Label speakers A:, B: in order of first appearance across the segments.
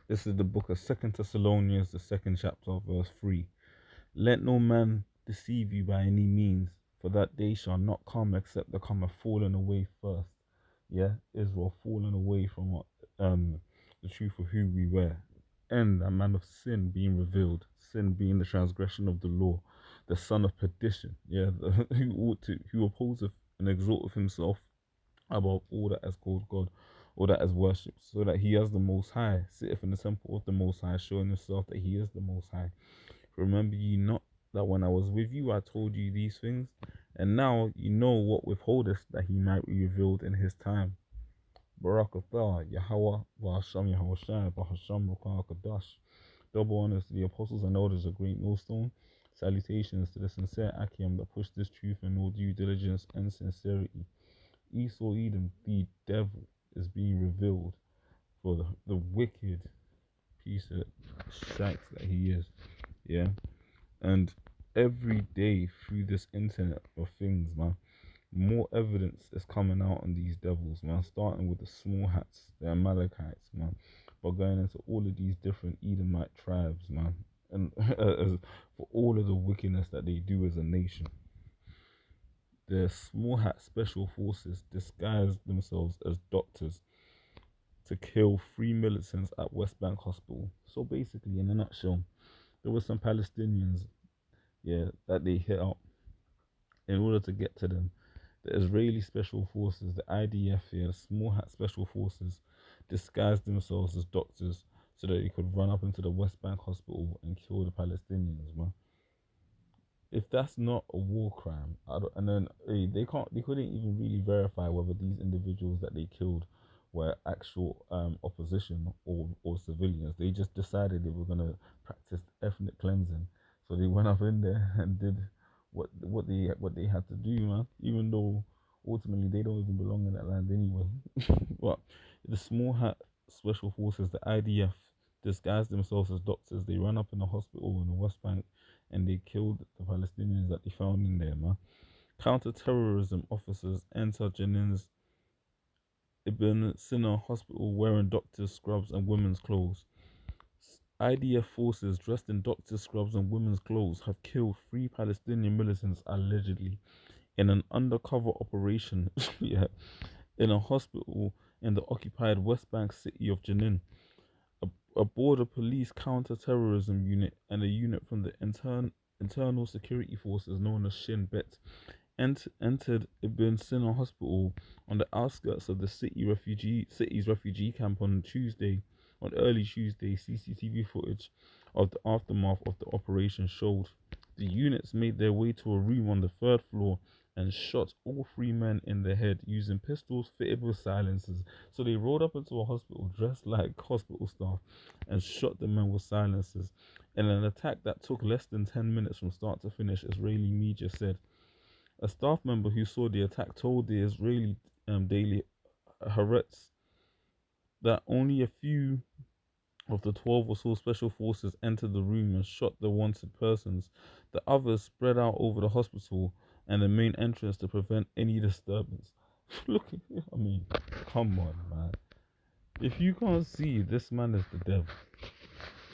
A: This is the book of Second Thessalonians, the second chapter, verse 3. Let no man deceive you by any means, for that day shall not come except there come a falling away first. Yeah, Israel falling away from the truth of who we were, and a man of sin being revealed, sin being the transgression of the law, the son of perdition. Yeah, who opposeth and exalteth himself above all that is called God, all that is worshipped, so that he as the Most High sitteth in the temple of the Most High, showing himself that he is the Most High. Remember ye not that when I was with you I told you these things? And now you know what withholdeth, that he might be revealed in his time. Barakatah, Yahweh, Vahasham Yahushai, Bahasham Rakah Kadash. Double honors to the apostles and elders of Great Millstone. Salutations to the sincere Akim that pushed this truth in all due diligence and sincerity. Esau Edom, the devil, is being revealed for the wicked piece of shite that he is. Yeah. And every day through this internet of things, man, more evidence is coming out on these devils, man. Starting with the small hats, the Amalekites, man, but going into all of these different Edomite tribes, man, and for all of the wickedness that they do as a nation. The small hat special forces disguise themselves as doctors to kill 3 militants at West Bank Hospital. So basically, in a nutshell, there were some Palestinians, yeah, that they hit up in order to get to them. The Israeli special forces, the IDF, yeah, the small hat special forces, disguised themselves as doctors so that they could run up into the West Bank hospital and kill the Palestinians, man. If that's not a war crime, and then they couldn't even really verify whether these individuals that they killed were actual opposition or civilians. They just decided they were gonna practice ethnic cleansing, so they went up in there and did what they had to do, man. Even though ultimately they don't even belong in that land anyway. But the small hat special forces, the IDF, disguised themselves as doctors. They ran up in a hospital in the West Bank and they killed the Palestinians that they found in there, man. Counter-terrorism officers enter Jenin's Ibn Sina hospital wearing doctor's scrubs and women's clothes. IDF forces dressed in doctor's scrubs and women's clothes have killed 3 Palestinian militants allegedly in an undercover operation yeah, in a hospital in the occupied West Bank city of Jenin. A border police counter-terrorism unit and a unit from the internal security forces known as Shin Bet entered Ibn Sina Hospital on the outskirts of the city's refugee camp on early Tuesday. CCTV footage of the aftermath of the operation showed the units made their way to a room on the third floor and shot all 3 men in the head using pistols fitted with silencers. So they rolled up into a hospital dressed like hospital staff and shot the men with silencers in an attack that took less than 10 minutes from start to finish, Israeli media said. A staff member who saw the attack told the Israeli daily Haaretz that only a few of the 12 or so special forces entered the room and shot the wanted persons. The others spread out over the hospital and the main entrance to prevent any disturbance. Look, I mean, come on, man. If you can't see this man is the devil,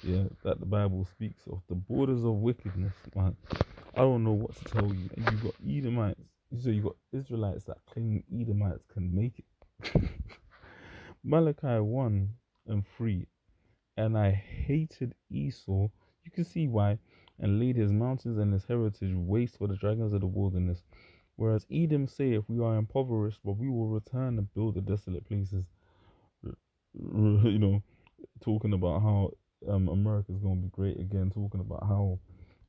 A: yeah, that the Bible speaks of, the borders of wickedness, man. I don't know what to tell you. And you got Edomites, so you got Israelites that claim Edomites can make it. Malachi 1 and 3. And I hated Esau, you can see why, and laid his mountains and his heritage waste for the dragons of the wilderness. Whereas Edom saith, we are impoverished, but we will return and build the desolate places. You know, talking about how America is going to be great again, talking about how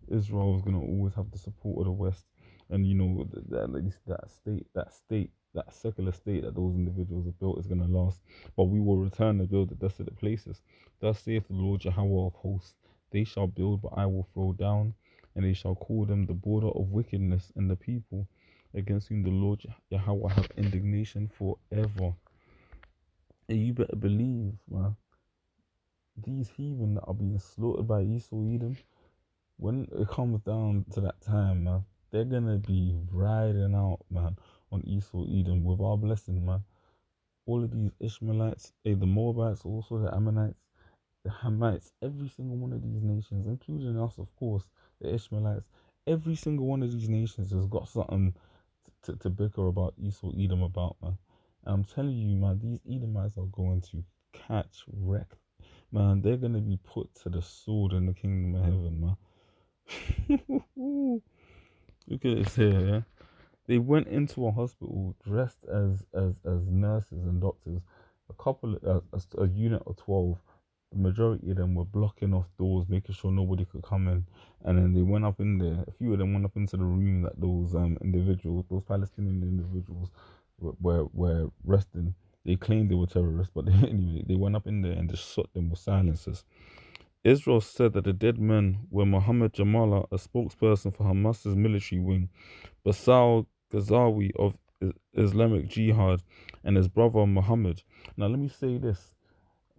A: Israel is going to always have the support of the West, and you know that secular state that those individuals have built is going to last. But we will return and build the desolate places. Thus saith the Lord Yahweh of hosts: They shall build, but I will throw down, and they shall call them the border of wickedness, and the people against whom the Lord Yahweh have indignation forever. And you better believe, man, these heathen that are being slaughtered by Esau Edom, when it comes down to that time, man, they're gonna be riding out, man, on Esau Edom with our blessing, man. All of these Ishmaelites, the Moabites, also the Ammonites, the Hamites, every single one of these nations, including us, of course, the Ishmaelites, every single one of these nations has got something to bicker about Esau, Edom about, man. And I'm telling you, man, these Edomites are going to catch wreck. Man, they're going to be put to the sword in the kingdom of heaven, man. Look at this here, yeah? They went into a hospital dressed as nurses and doctors. A unit of 12. The majority of them were blocking off doors, making sure nobody could come in. And then they went up in there. A few of them went up into the room that those individuals, those Palestinian individuals, were resting. They claimed they were terrorists, but anyway, they went up in there and just shot them with silencers. Israel said that the dead men were Mohammed Jamala, a spokesperson for Hamas's military wing, Basal Ghazawi of Islamic Jihad, and his brother Muhammad. Now, let me say this.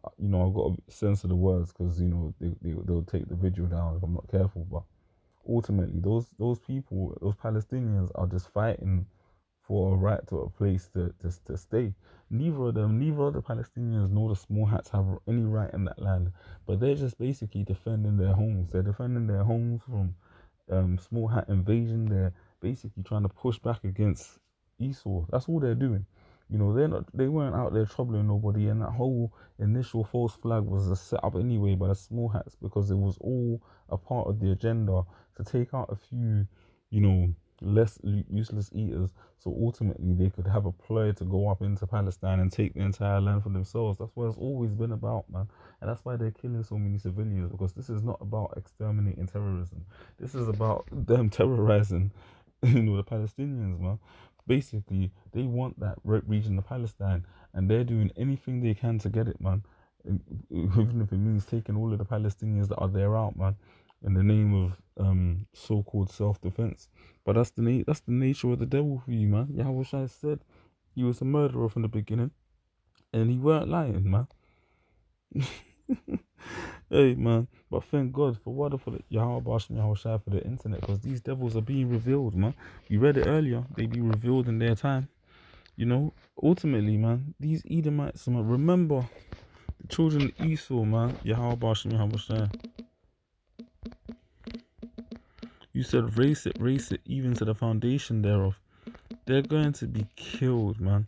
A: I've got to censor the words because, they'll take the video down if I'm not careful. But ultimately, those people, those Palestinians are just fighting for a right to a place to stay. Neither of the Palestinians nor the small hats have any right in that land. But they're just basically defending their homes. They're defending their homes from small hat invasion. They're basically trying to push back against Esau. That's all they're doing. They weren't out there troubling nobody, and that whole initial false flag was a setup anyway by the small hats because it was all a part of the agenda to take out a few, you know, less useless eaters, so ultimately they could have a ploy to go up into Palestine and take the entire land for themselves. That's what it's always been about, man. And that's why they're killing so many civilians, because this is not about exterminating terrorism. This is about them terrorizing, the Palestinians, man. Basically, they want that region of Palestine, and they're doing anything they can to get it, man. Even if it means taking all of the Palestinians that are there out, man, in the name of so-called self-defense. But that's the nature of the devil for you, man. Yahweh Shai said he was a murderer from the beginning, and he weren't lying, man. Hey, man. But thank God for Yahweh Bash and Yahweh Shai for the internet, because these devils are being revealed, man. We read it earlier. They be revealed in their time. Ultimately, man, these Edomites, man, remember the children of Esau, man. Yahweh Bash and Yahweh Shai. You said race it, even to the foundation thereof. They're going to be killed, man.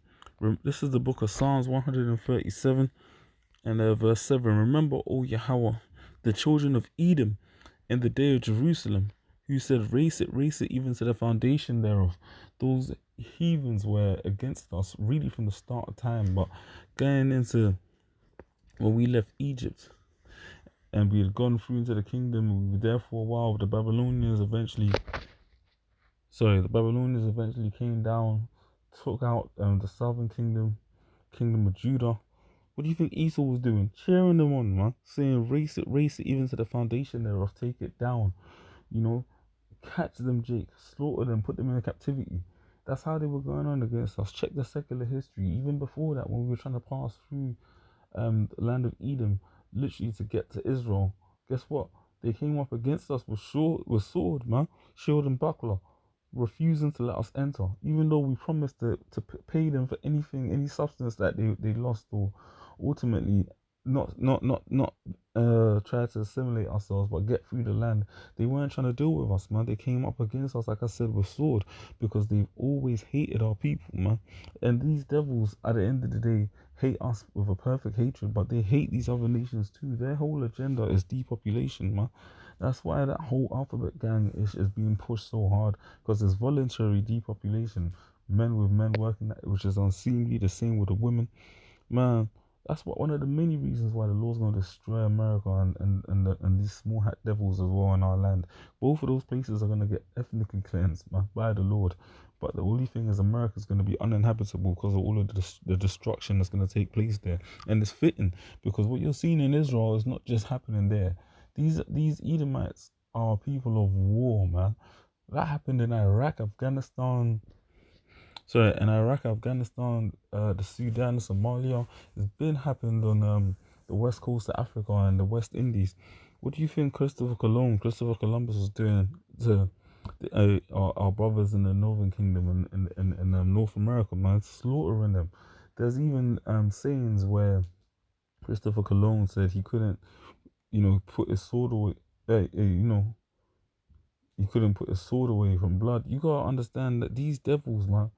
A: This is the book of Psalms 137 and verse 7. Remember, O Yahweh, the children of Edom in the day of Jerusalem, who said, race it, even to the foundation thereof. Those heathens were against us really from the start of time, but going into when we left Egypt and we had gone through into the kingdom, we were there for a while. The Babylonians eventually came down, took out the southern kingdom of Judah. What do you think Esau was doing? Cheering them on, man. Saying, race it, even to the foundation thereof. Take it down. Catch them, Jake. Slaughter them, put them in captivity. That's how they were going on against us. Check the secular history. Even before that, when we were trying to pass through the land of Edom, literally to get to Israel, guess what? They came up against us with sword, man. Shield and buckler, refusing to let us enter, even though we promised to pay them for anything, any substance that they lost, or ultimately not try to assimilate ourselves, but get through the land. They weren't trying to deal with us, man. They came up against us, like I said, with sword, because they've always hated our people, man. And these devils, at the end of the day, hate us with a perfect hatred, but they hate these other nations too. Their whole agenda is depopulation, man. That's why that whole alphabet gang is being pushed so hard, because it's voluntary depopulation. Men with men working, which is unseemly. The same with the women, man. That's one of the many reasons why the Lord's going to destroy America and these small hat devils as well in our land. Both of those places are going to get ethnically cleansed, man, by the Lord. But the only thing is, America's going to be uninhabitable because of all of the destruction that's going to take place there. And it's fitting, because what you're seeing in Israel is not just happening there. These Edomites are people of war, man. That happened in Iraq, Afghanistan. The Sudan, Somalia. It's been happened on the west coast of Africa and the West Indies. What do you think Christopher Columbus was doing to our brothers in the Northern Kingdom and North America, man? Slaughtering them. There's even sayings where Christopher Cologne said he couldn't, put his sword away. He couldn't put his sword away from blood. You gotta understand that these devils, man,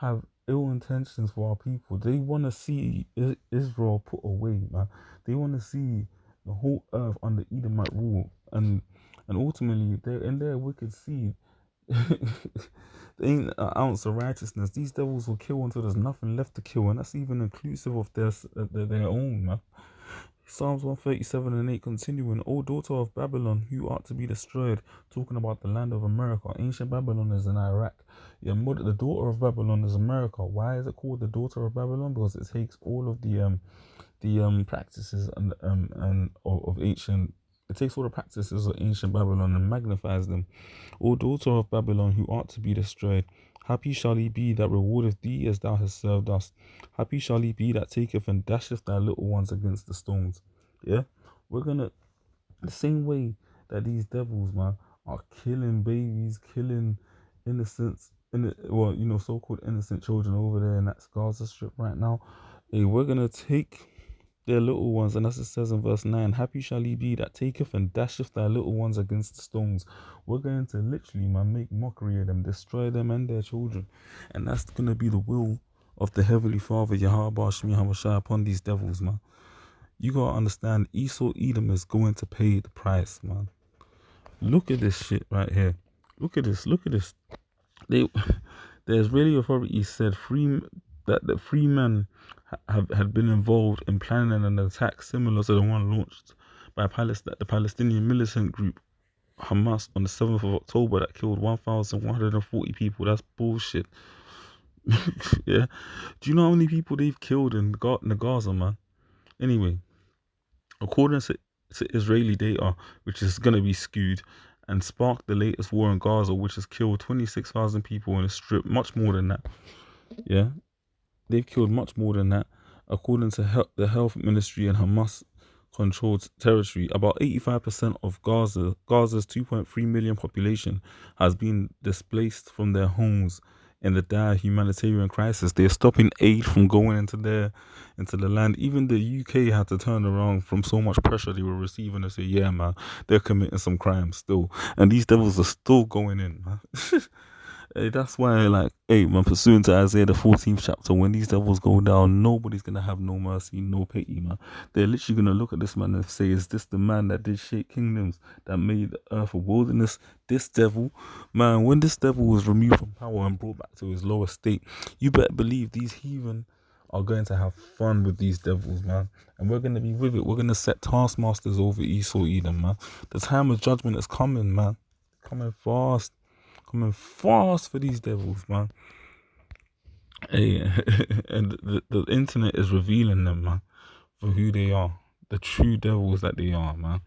A: have ill intentions for our people. They want to see Israel put away, man. They want to see the whole earth under Edomite rule, and ultimately, they're in their wicked seed. There ain't an ounce of righteousness. These devils will kill until there's nothing left to kill, and that's even inclusive of their own, man. Psalms 137 and 8 continuing, O daughter of Babylon, who art to be destroyed, talking about the land of America. Ancient Babylon is in Iraq. The daughter of Babylon is America. Why is it called the daughter of Babylon? Because it takes all of the practices of ancient. It takes all the practices of ancient Babylon and magnifies them. O daughter of Babylon, who art to be destroyed, happy shall he be that rewardeth thee as thou hast served us. Happy shall he be that taketh and dasheth thy little ones against the stones. Yeah, we're gonna the same way that these devils, man, are killing babies, killing innocents, so-called innocent children over there in that Gaza Strip right now. Hey, we're gonna take their little ones, and as it says in verse 9, happy shall he be that taketh and dasheth thy little ones against the stones. We're going to literally, man, make mockery of them, destroy them and their children. And that's going to be the will of the Heavenly Father, Yahweh Shai, upon these devils, man. You got to understand, Esau Edom is going to pay the price, man. Look at this shit right here. Look at this. The Israeli authorities said that the three men had been involved in planning an attack similar to the one launched by the Palestinian militant group Hamas on the 7th of October that killed 1,140 people. That's bullshit. Yeah. Do you know how many people they've killed in the Gaza, man? Anyway, according to Israeli data, which is going to be skewed, and sparked the latest war in Gaza, which has killed 26,000 people in a strip, much more than that. Yeah, they've killed much more than that. According to the health ministry in Hamas controlled territory, about 85% of Gaza's 2.3 million population has been displaced from their homes in the dire humanitarian crisis. They're stopping aid from going into the land. Even the UK had to turn around from so much pressure they were receiving and say, yeah, man, they're committing some crimes still. And these devils are still going in, man. Hey, that's why, like, hey, man, pursuant to Isaiah the 14th chapter, when these devils go down, nobody's gonna have no mercy, no pity, man. They're literally gonna look at this man and say, is this the man that did shake kingdoms, that made the earth a wilderness? This devil, man, when this devil was removed from power and brought back to his lower state, you better believe these heathen are going to have fun with these devils, man. And we're gonna be with it. We're gonna set taskmasters over Esau Edom, man. The time of judgment is coming, man. Coming fast. Coming fast for these devils, man. Hey, and the internet is revealing them, man, for who they are. The true devils that they are, man.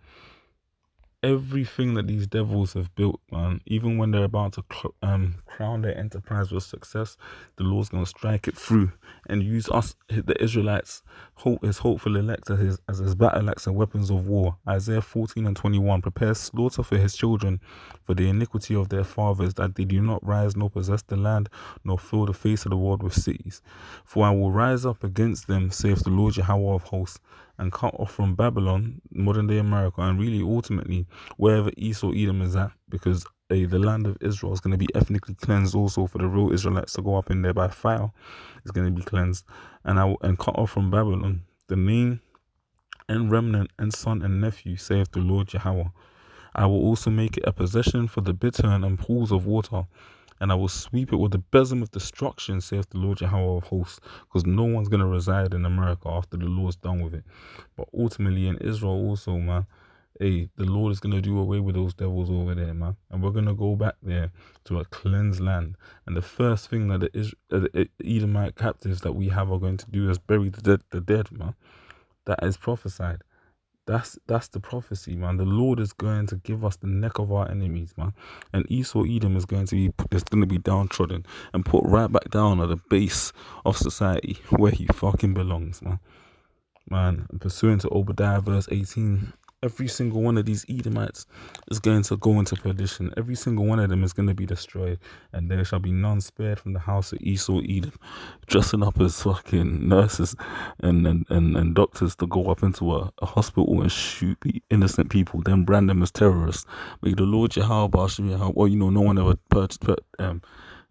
A: Everything that these devils have built, man, even when they're about to crown their enterprise with success, the Lord's going to strike it through and use us, the Israelites, his hopeful elect, as his battle axe and weapons of war. Isaiah 14 and 21, prepare slaughter for his children, for the iniquity of their fathers, that they do not rise nor possess the land, nor fill the face of the world with cities. For I will rise up against them, saith the Lord Yahweh of hosts, and cut off from Babylon, modern day America, and really ultimately wherever Esau Edom is at, because the land of Israel is going to be ethnically cleansed also for the real Israelites to go up in there by fire. It's going to be cleansed, and cut off from Babylon the name and remnant and son and nephew, saith the Lord Yahweh. I will also make it a possession for the bittern and pools of water, and I will sweep it with the besom of destruction, saith the Lord Yahweh of hosts, because no one's going to reside in America after the Lord's done with it. But ultimately in Israel also, man, hey, the Lord is going to do away with those devils over there, man. And we're going to go back there to a cleansed land. And the first thing that the Edomite captives that we have are going to do is bury the dead, man. That is prophesied. That's the prophecy, man. The Lord is going to give us the neck of our enemies, man. And Esau Edom is going to be downtrodden and put right back down at the base of society where he fucking belongs, man. Man, pursuant to Obadiah verse 18, Every single one of these Edomites is going to go into perdition. Every single one of them is going to be destroyed, and there shall be none spared from the house of Esau, Edom, dressing up as fucking nurses and doctors to go up into a hospital and shoot innocent people, then brand them as terrorists. May the Lord Jehovah, well, no one ever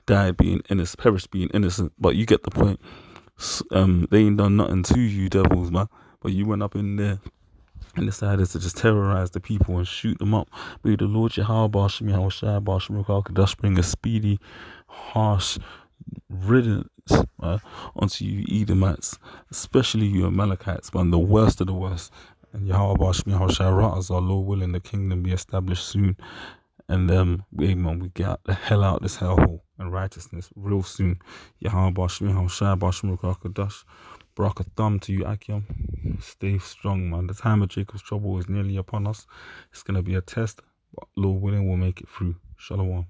A: died being innocent, perished being innocent, but you get the point. They ain't done nothing to you, devils, man. But you went up in there and decided to just terrorize the people and shoot them up. May the Lord Jehovah bring a speedy, harsh riddance onto you Edomites, especially you Amalekites, man, the worst of the worst. And Yahweh as our Lord willing, the kingdom be established soon. And we get the hell out of this hellhole and righteousness real soon. Yahweh Barakatham to you, Akim. Stay strong, man. The time of Jacob's trouble is nearly upon us. It's going to be a test, but Lord willing, we'll make it through. Shalom.